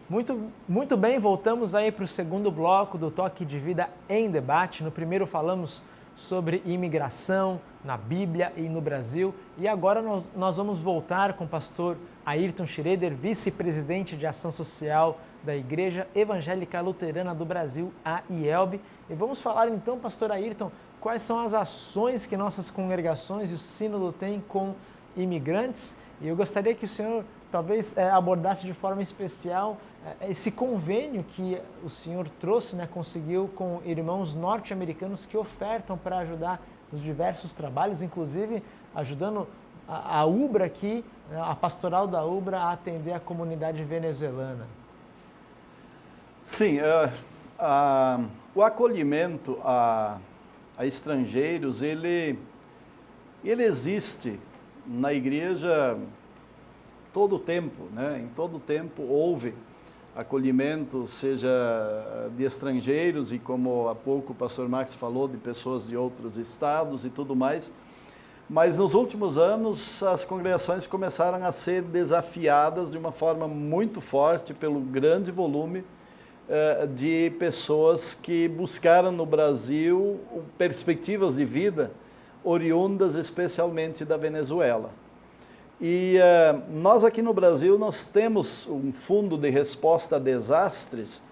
Muito bem, voltamos aí para o segundo bloco do Toque de Vida em Debate. No primeiro falamos sobre imigração na Bíblia e no Brasil. E agora nós vamos voltar com o pastor Ayrton Schroeder, vice-presidente de Ação Social da Igreja Evangélica Luterana do Brasil, a IELB. E vamos falar então, pastor Ayrton, quais são as ações que nossas congregações e o Sínodo têm com imigrantes. E eu gostaria que o senhor talvez abordasse de forma especial esse convênio que o senhor trouxe, conseguiu com irmãos norte-americanos que ofertam para ajudar nos diversos trabalhos, inclusive ajudando a UBRA aqui, a pastoral da UBRA, a atender a comunidade venezuelana. Sim, o acolhimento a estrangeiros, ele existe na igreja todo o tempo, em todo o tempo houve acolhimento, seja de estrangeiros e, como há pouco o pastor Max falou, de pessoas de outros estados e tudo mais. Mas nos últimos anos as congregações começaram a ser desafiadas de uma forma muito forte pelo grande volume de pessoas que buscaram no Brasil perspectivas de vida oriundas especialmente da Venezuela. E nós aqui no Brasil, nós temos um fundo de resposta a desastres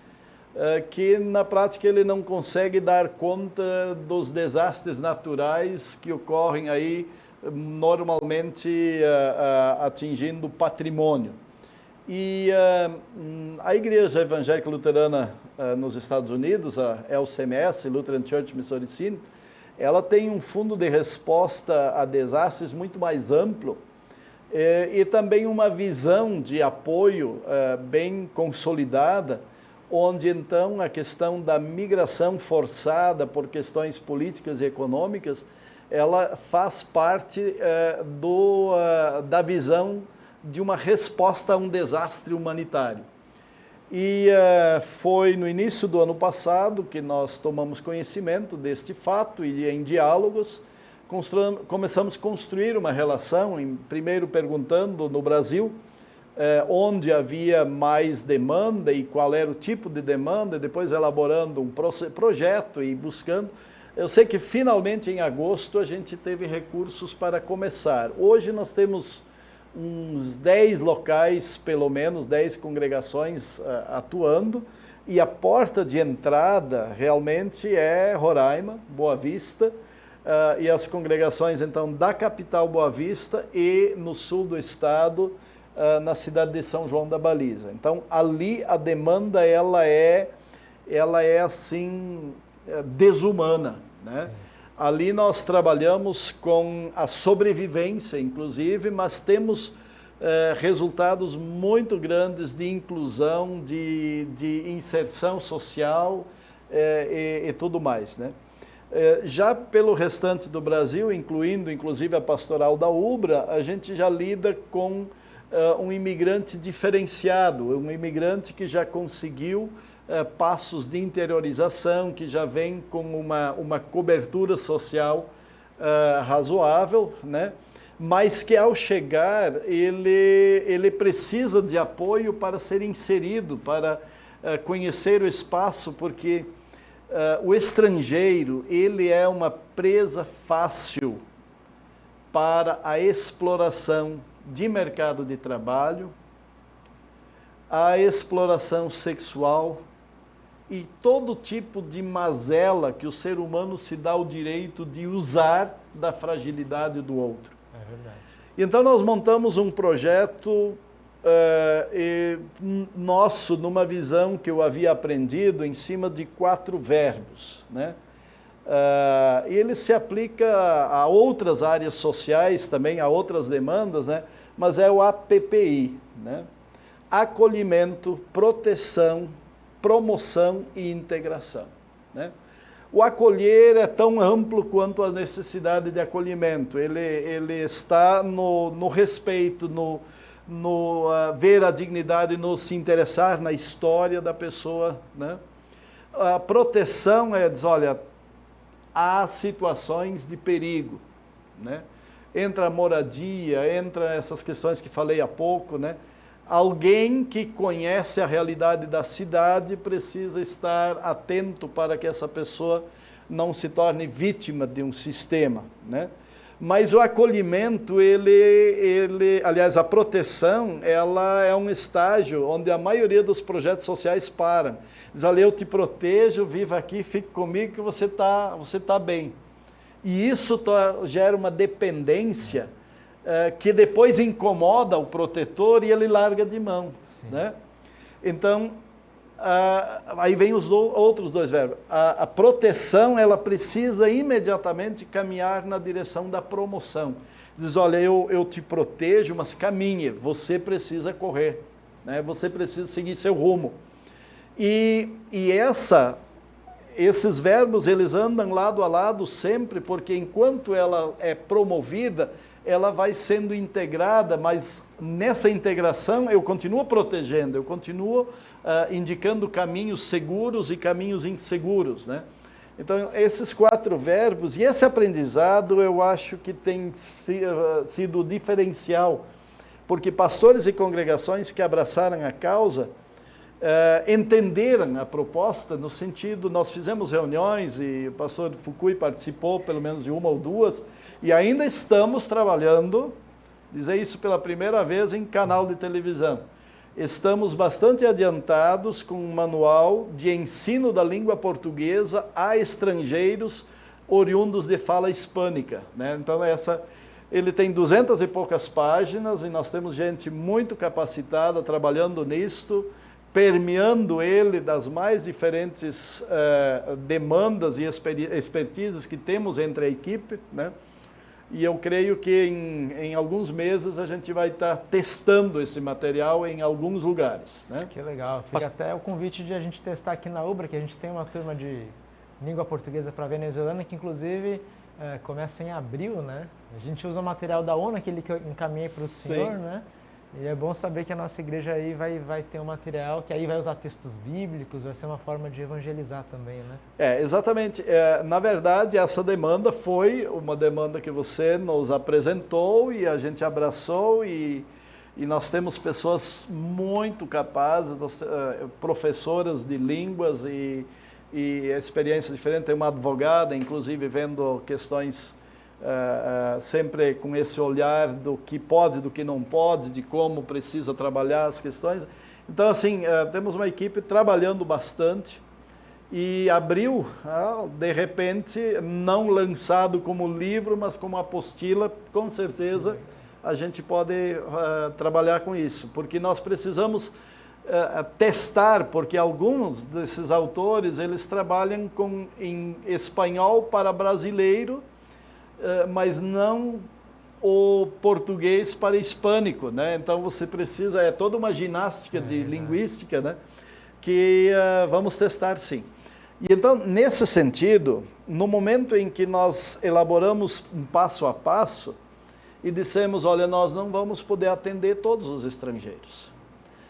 que na prática ele não consegue dar conta dos desastres naturais que ocorrem aí normalmente atingindo patrimônio. E a Igreja Evangélica Luterana nos Estados Unidos, a LCMS, Lutheran Church Missouri Synod, ela tem um fundo de resposta a desastres muito mais amplo e também uma visão de apoio bem consolidada, onde então a questão da migração forçada por questões políticas e econômicas, ela faz parte da visão de uma resposta a um desastre humanitário. E foi no início do ano passado que nós tomamos conhecimento deste fato e em diálogos começamos a construir uma relação, primeiro perguntando no Brasil onde havia mais demanda e qual era o tipo de demanda, depois elaborando um projeto e buscando. Eu sei que finalmente em agosto a gente teve recursos para começar. Hoje nós temos uns 10 locais, pelo menos 10 congregações atuando, e a porta de entrada realmente é Roraima, Boa Vista, e as congregações então da capital Boa Vista e no sul do estado, na cidade de São João da Baliza. Então ali a demanda ela é assim desumana, né? Ali nós trabalhamos com a sobrevivência, inclusive, mas temos resultados muito grandes de inclusão, de inserção social e tudo mais, né? Já pelo restante do Brasil, incluindo inclusive a pastoral da UBRA, a gente já lida com um imigrante diferenciado, um imigrante que já conseguiu passos de interiorização, que já vem com uma cobertura social razoável, né? Mas que ao chegar ele precisa de apoio para ser inserido, para conhecer o espaço, porque o estrangeiro ele é uma presa fácil para a exploração de mercado de trabalho, a exploração sexual e todo tipo de mazela que o ser humano se dá o direito de usar da fragilidade do outro. É verdade. Então nós montamos um projeto nosso, numa visão que eu havia aprendido em cima de 4 verbos, né? Ele se aplica a outras áreas sociais também, a outras demandas, né? Mas é o APPI, né? Acolhimento, proteção, promoção e integração, né? O acolher é tão amplo quanto a necessidade de acolhimento. Ele está no respeito, no ver a dignidade, no se interessar na história da pessoa, né? A proteção diz, olha, há situações de perigo, né? Entra a moradia, entra essas questões que falei há pouco, né? alguém que conhece a realidade da cidade precisa estar atento para que essa pessoa não se torne vítima de um sistema, né? Mas o acolhimento, aliás, a proteção, ela é um estágio onde a maioria dos projetos sociais param. Diz, olha, eu te protejo, viva aqui, fique comigo que você tá bem. E isso gera uma dependência que depois incomoda o protetor e ele larga de mão, né? Então, aí vem os outros dois verbos. A proteção, ela precisa imediatamente caminhar na direção da promoção. Diz, olha, eu te protejo, mas caminhe, você precisa correr, né? Você precisa seguir seu rumo. E esses verbos, eles andam lado a lado sempre, porque enquanto ela é promovida, ela vai sendo integrada, mas nessa integração eu continuo protegendo, eu continuo indicando caminhos seguros e caminhos inseguros, né? Então, esses 4 verbos, e esse aprendizado eu acho que tem sido diferencial, porque pastores e congregações que abraçaram a causa, entenderam a proposta no sentido, nós fizemos reuniões e o pastor Fukui participou pelo menos de 1 ou 2, e ainda estamos trabalhando, dizer isso pela primeira vez em canal de televisão, estamos bastante adiantados com um manual de ensino da língua portuguesa a estrangeiros oriundos de fala hispânica, né? Então ele tem 200 e poucas páginas e nós temos gente muito capacitada trabalhando nisto, permeando ele das mais diferentes demandas e expertises que temos entre a equipe, né? E eu creio que em alguns meses a gente vai estar testando esse material em alguns lugares, né? Que legal. Fica até o convite de a gente testar aqui na UBRA, que a gente tem uma turma de língua portuguesa para venezuelana, que inclusive começa em abril, né? A gente usa o material da ONU, aquele que eu encaminhei para o senhor, né? E é bom saber que a nossa igreja aí vai ter um material que aí vai usar textos bíblicos, vai ser uma forma de evangelizar também, né? Exatamente. Na verdade, essa demanda foi uma demanda que você nos apresentou e a gente abraçou e nós temos pessoas muito capazes, professoras de línguas e experiências diferentes. Tem uma advogada, inclusive, vendo questões sempre com esse olhar do que pode, do que não pode, de como precisa trabalhar as questões. Então, assim, temos uma equipe trabalhando bastante e abril, de repente, não lançado como livro, mas como apostila, com certeza a gente pode trabalhar com isso, porque nós precisamos testar, porque alguns desses autores, eles trabalham em espanhol para brasileiro, mas não o português para hispânico, né? Então você precisa, toda uma ginástica de linguística, né? Que vamos testar sim. E então, nesse sentido, no momento em que nós elaboramos um passo a passo e dissemos, olha, nós não vamos poder atender todos os estrangeiros,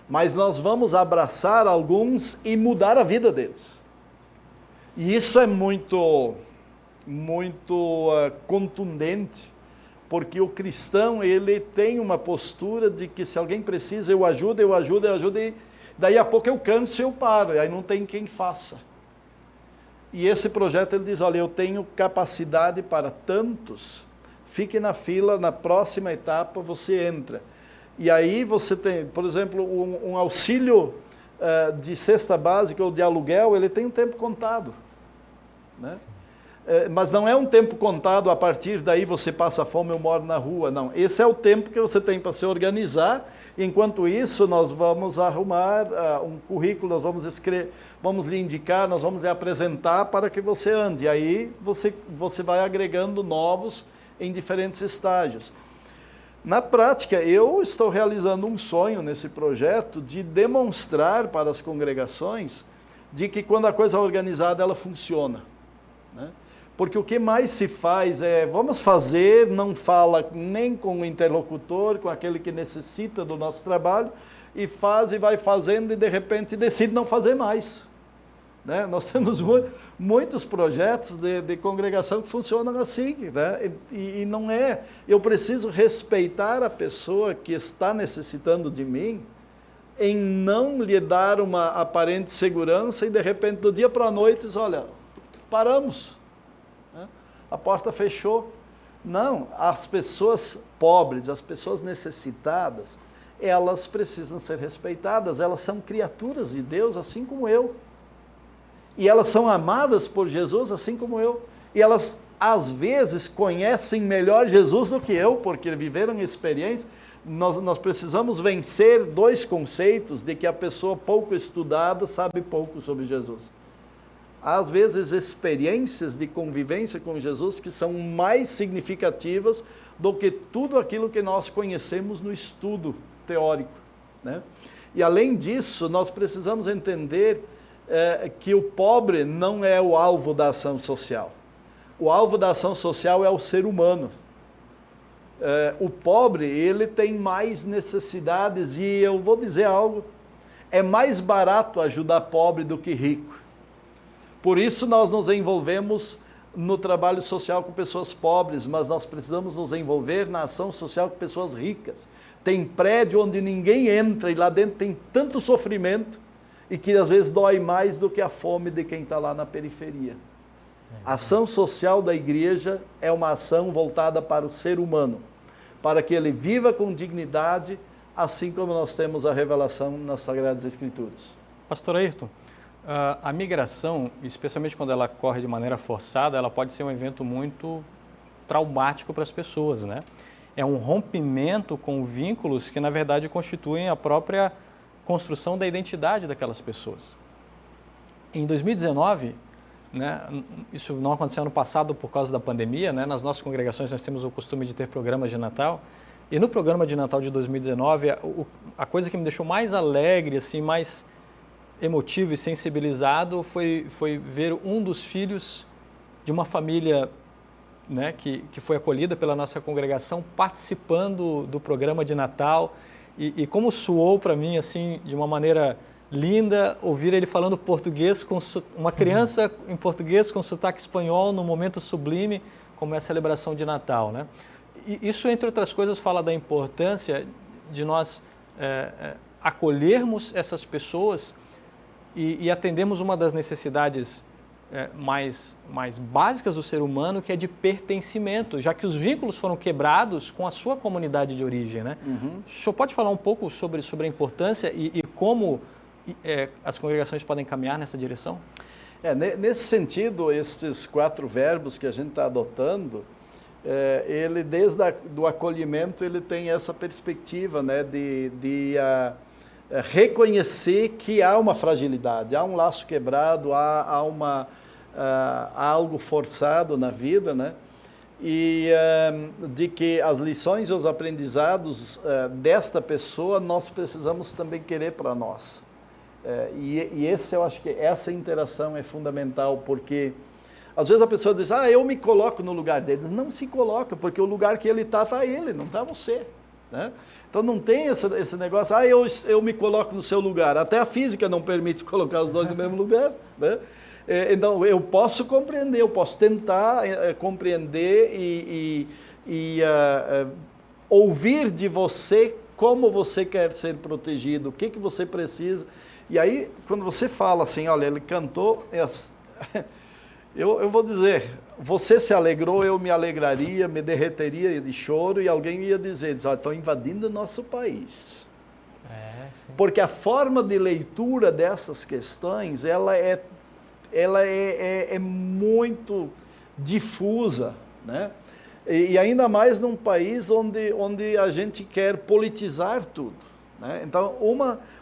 mas nós vamos abraçar alguns e mudar a vida deles. E isso é muito contundente, porque o cristão, ele tem uma postura de que se alguém precisa, eu ajudo, e daí a pouco eu canso e eu paro, e aí não tem quem faça. E esse projeto, ele diz, olha, eu tenho capacidade para tantos, fique na fila, na próxima etapa você entra. E aí você tem, por exemplo, um auxílio de cesta básica ou de aluguel, ele tem um tempo contado, né? Mas não é um tempo contado, a partir daí você passa fome, eu moro na rua, não. Esse é o tempo que você tem para se organizar. Enquanto isso, nós vamos arrumar um currículo, nós vamos lhe indicar, nós vamos lhe apresentar para que você ande. E aí você vai agregando novos em diferentes estágios. Na prática, eu estou realizando um sonho nesse projeto de demonstrar para as congregações de que quando a coisa é organizada, ela funciona, né? Porque o que mais se faz vamos fazer, não fala nem com o interlocutor, com aquele que necessita do nosso trabalho, e faz e vai fazendo e de repente decide não fazer mais, né? Nós temos muitos projetos de congregação que funcionam assim, né? E não eu preciso respeitar a pessoa que está necessitando de mim, em não lhe dar uma aparente segurança e de repente do dia para a noite diz, olha, paramos, né? A porta fechou. Não, as pessoas pobres, as pessoas necessitadas, elas precisam ser respeitadas, elas são criaturas de Deus assim como eu. E elas são amadas por Jesus assim como eu. E elas às vezes conhecem melhor Jesus do que eu, porque viveram experiência. Nós precisamos vencer dois conceitos de que a pessoa pouco estudada sabe pouco sobre Jesus. Às vezes, experiências de convivência com Jesus que são mais significativas do que tudo aquilo que nós conhecemos no estudo teórico, né? E além disso, nós precisamos entender que o pobre não é o alvo da ação social. O alvo da ação social é o ser humano. O pobre, ele tem mais necessidades e eu vou dizer algo, é mais barato ajudar pobre do que rico. Por isso nós nos envolvemos no trabalho social com pessoas pobres, mas nós precisamos nos envolver na ação social com pessoas ricas. Tem prédio onde ninguém entra e lá dentro tem tanto sofrimento e que às vezes dói mais do que a fome de quem está lá na periferia. A ação social da igreja é uma ação voltada para o ser humano, para que ele viva com dignidade, assim como nós temos a revelação nas Sagradas Escrituras. Pastor Ayrton, a migração, especialmente quando ela ocorre de maneira forçada, ela pode ser um evento muito traumático para as pessoas, né? É um rompimento com vínculos que, na verdade, constituem a própria construção da identidade daquelas pessoas. Em 2019, né, isso não aconteceu ano passado por causa da pandemia, né? Nas nossas congregações nós temos o costume de ter programas de Natal, e no programa de Natal de 2019, a coisa que me deixou mais alegre, assim, mais emotivo e sensibilizado foi ver um dos filhos de uma família, né, que foi acolhida pela nossa congregação participando do programa de Natal e como soou para mim assim de uma maneira linda ouvir ele falando português com uma criança em português com sotaque espanhol num momento sublime como é a celebração de Natal, né? E isso, entre outras coisas, fala da importância de nós acolhermos essas pessoas e atendemos uma das necessidades mais básicas do ser humano, que é de pertencimento, já que os vínculos foram quebrados com a sua comunidade de origem, né? Uhum. O senhor pode falar um pouco sobre a importância e como as congregações podem caminhar nessa direção? Nesse sentido, estes 4 verbos que a gente está adotando, ele desde do acolhimento ele tem essa perspectiva, né, de reconhecer que há uma fragilidade, há um laço quebrado, há algo forçado na vida, né? E de que as lições e os aprendizados desta pessoa nós precisamos também querer para nós. E eu acho que essa interação é fundamental, porque às vezes a pessoa diz, eu me coloco no lugar deles. Não se coloca, porque o lugar que ele está ele, não está você, né? Então não tem esse negócio, eu me coloco no seu lugar. Até a física não permite colocar os dois no mesmo lugar, né? Então eu posso compreender, eu posso tentar compreender e ouvir de você como você quer ser protegido, o que você precisa. E aí, quando você fala assim, olha, ele cantou, eu vou dizer, você se alegrou, eu me alegraria, me derreteria de choro, e alguém ia dizer, estão invadindo o nosso país. Porque a forma de leitura dessas questões, ela é muito difusa, né? E ainda mais num país onde a gente quer politizar tudo, né? Então,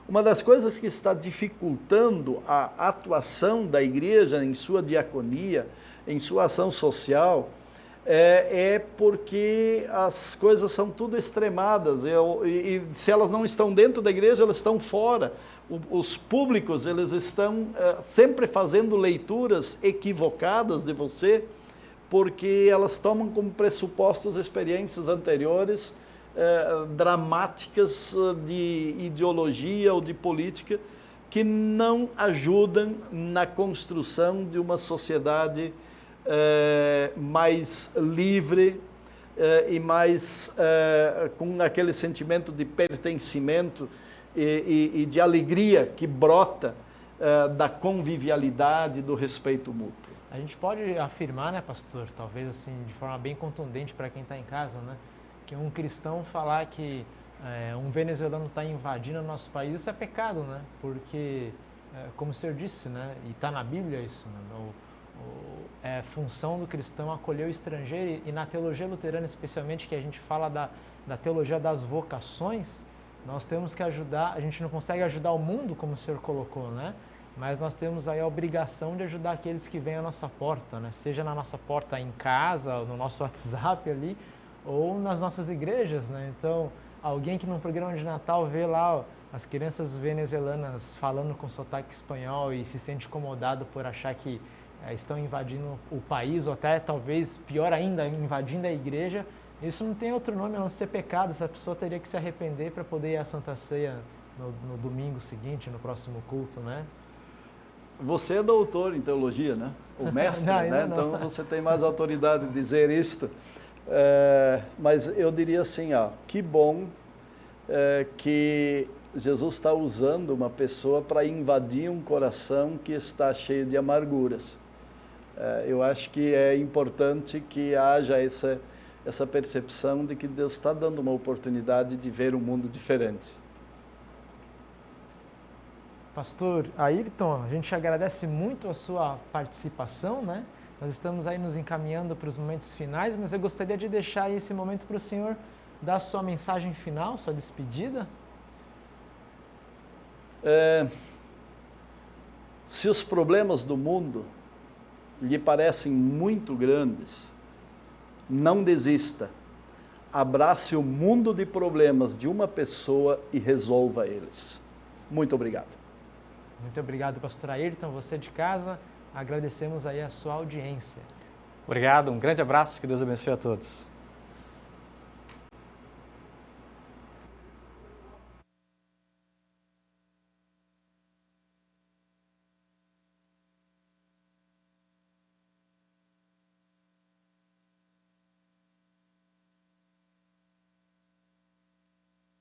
uma das coisas que está dificultando a atuação da igreja em sua diaconia, em sua ação social, é porque as coisas são tudo extremadas, e se elas não estão dentro da igreja, elas estão fora. Os públicos, eles estão sempre fazendo leituras equivocadas de você, porque elas tomam como pressupostos experiências anteriores, dramáticas de ideologia ou de política, que não ajudam na construção de uma sociedade mais livre e mais com aquele sentimento de pertencimento e de alegria que brota da convivialidade, do respeito mútuo. A gente pode afirmar, né, pastor, talvez assim, de forma bem contundente para quem está em casa, né, que um cristão falar que um venezuelano está invadindo o nosso país, isso é pecado, né, porque, como o senhor disse, né, e está na Bíblia isso, né, é função do cristão acolher o estrangeiro, e na teologia luterana especialmente, que a gente fala da teologia das vocações, nós temos que ajudar, a gente não consegue ajudar o mundo, como o senhor colocou, né? Mas nós temos aí a obrigação de ajudar aqueles que vêm à nossa porta, né? Seja na nossa porta em casa, no nosso WhatsApp ali, ou nas nossas igrejas, né? Então, alguém que num programa de Natal vê lá as crianças venezuelanas falando com sotaque espanhol e se sente incomodado por achar que estão invadindo o país, ou até talvez pior ainda, invadindo a igreja, isso não tem outro nome a não ser pecado. Essa pessoa teria que se arrepender para poder ir à Santa Ceia no domingo seguinte, no próximo culto, né? Você é doutor em teologia, né? O mestre, não, né? não. Então você tem mais autoridade de dizer isto. Mas eu diria assim, que bom que Jesus está usando uma pessoa para invadir um coração que está cheio de amarguras. Eu acho que é importante que haja essa percepção de que Deus está dando uma oportunidade de ver um mundo diferente. Pastor Ayrton, a gente agradece muito a sua participação, né? Nós estamos aí nos encaminhando para os momentos finais, mas eu gostaria de deixar esse momento para o senhor dar a sua mensagem final, sua despedida. Se os problemas do mundo lhe parecem muito grandes, não desista. Abrace o mundo de problemas de uma pessoa e resolva eles. Muito obrigado. Muito obrigado, pastor Ayrton. Você de casa, agradecemos aí a sua audiência. Obrigado, um grande abraço, que Deus abençoe a todos.